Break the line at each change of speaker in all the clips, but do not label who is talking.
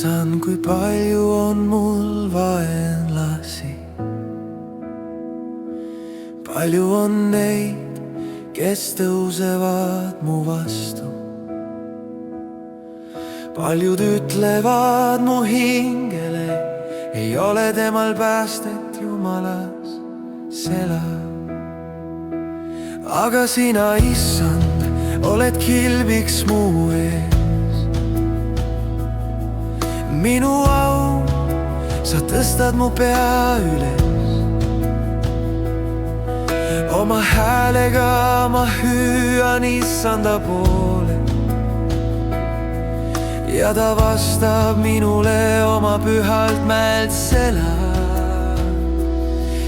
Issand, kui palju on mul vaenlasi. Palju on neid, kes tõusevad mu vastu. Paljud ütlevad mu hingele, ei ole temal päästet Jumalas selab. Aga sina, Issand, oled kilbiks mu ees. Minu au, sa tõstad mu pea üles. Oma häälega ma hüüan Issanda poole ja ta vastab minule oma pühalt mäelt selab.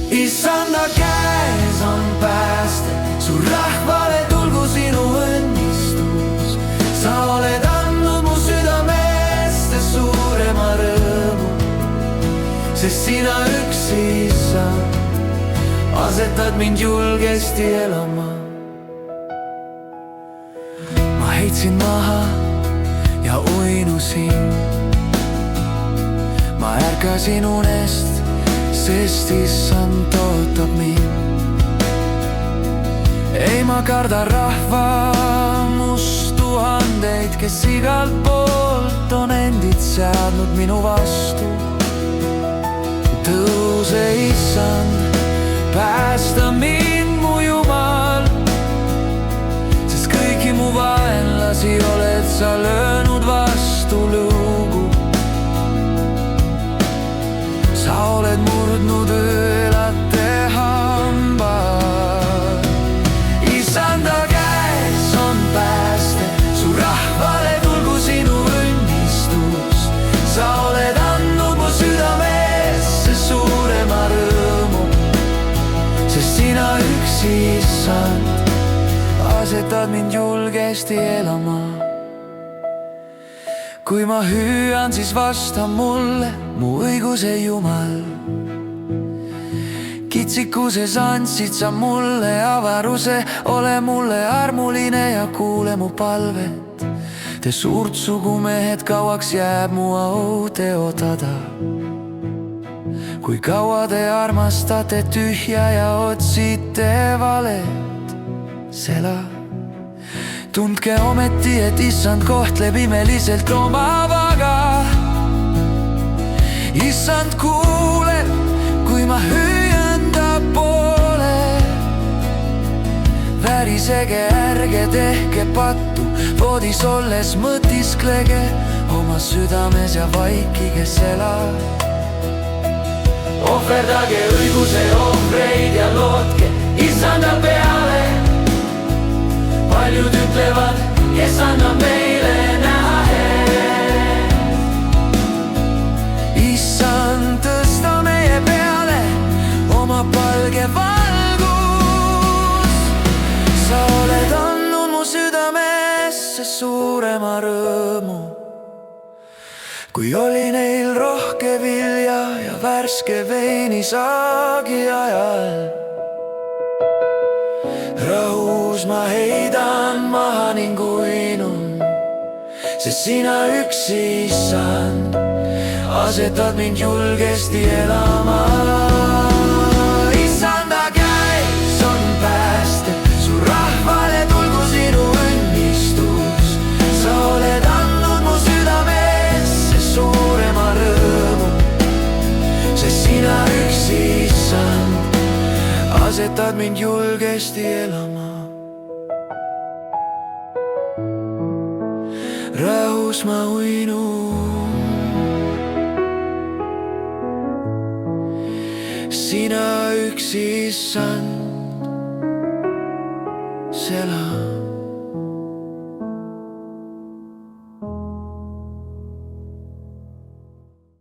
Issanda käes on pääste, su rahvale tulgu sinu õnnistus. Sa oled andnud mu südamesse suurema rõõmu, sest sina üksi, Issand, asetad mind julgesti elama. Ma heitsin maha ja uinusin, ma ärkasin unest, sest Issand ootab mind. Ei ma karda rahva mustuhandeid, kes igalt poolt on endid seadnud minu vastu. Tõuse, Issand, päästa mind, mu Jumal, sest kõiki mu vaenlasi oled sa löönud vastu lugu. Sa oled murdnud öölate hambad. Issanda käes on pääste, su rahvale tulgu sinu õnnistus. Sa oled andnud mu südamesse suurema rõõmu, sest sina üksi, Issand, asetad mind julgesti elama. Kui ma hüüan, siis vasta mulle mu õiguse Jumal. Kitsikuses andsid sa mulle avaruse, ole mulle armuline ja kuule mu palvet. Te suurt sugu mehed, kauaks jääb mu au teotada. Kui kaua te armastate tühja ja otsite valet, sela. Tundke ometi, et Issand kohtleb imeliselt oma vaga. Issand kuuleb, kui ma hüüan ta poole. Värisege, ärge tehke pattu, voodis olles mõtisklege oma südames ja vaikige sela. Ohverdage õiguse ohvreid ja lootke Issanda peale. Paljud ütlevad, kes annab meile näha häält. Issand, tõsta meie peale oma palge valgus. Sa oled andnud mu südamesse suurema rõõmu, kui oli neil rohke vilja ja värske veinisaagi ajal. Rahus ma heidan maha ning uinun, sest sina üksi, Issand, asetad mind julgesti elama. Issanda käes on pääste, su rahvale tulgu sinu õnnistus. Sa oled andnud mu südamesse suurema rõõmu, sest sina üksi, Issand, asetad mind julgesti elama. Rahus ma uinun, sina üksi, Issand, sela.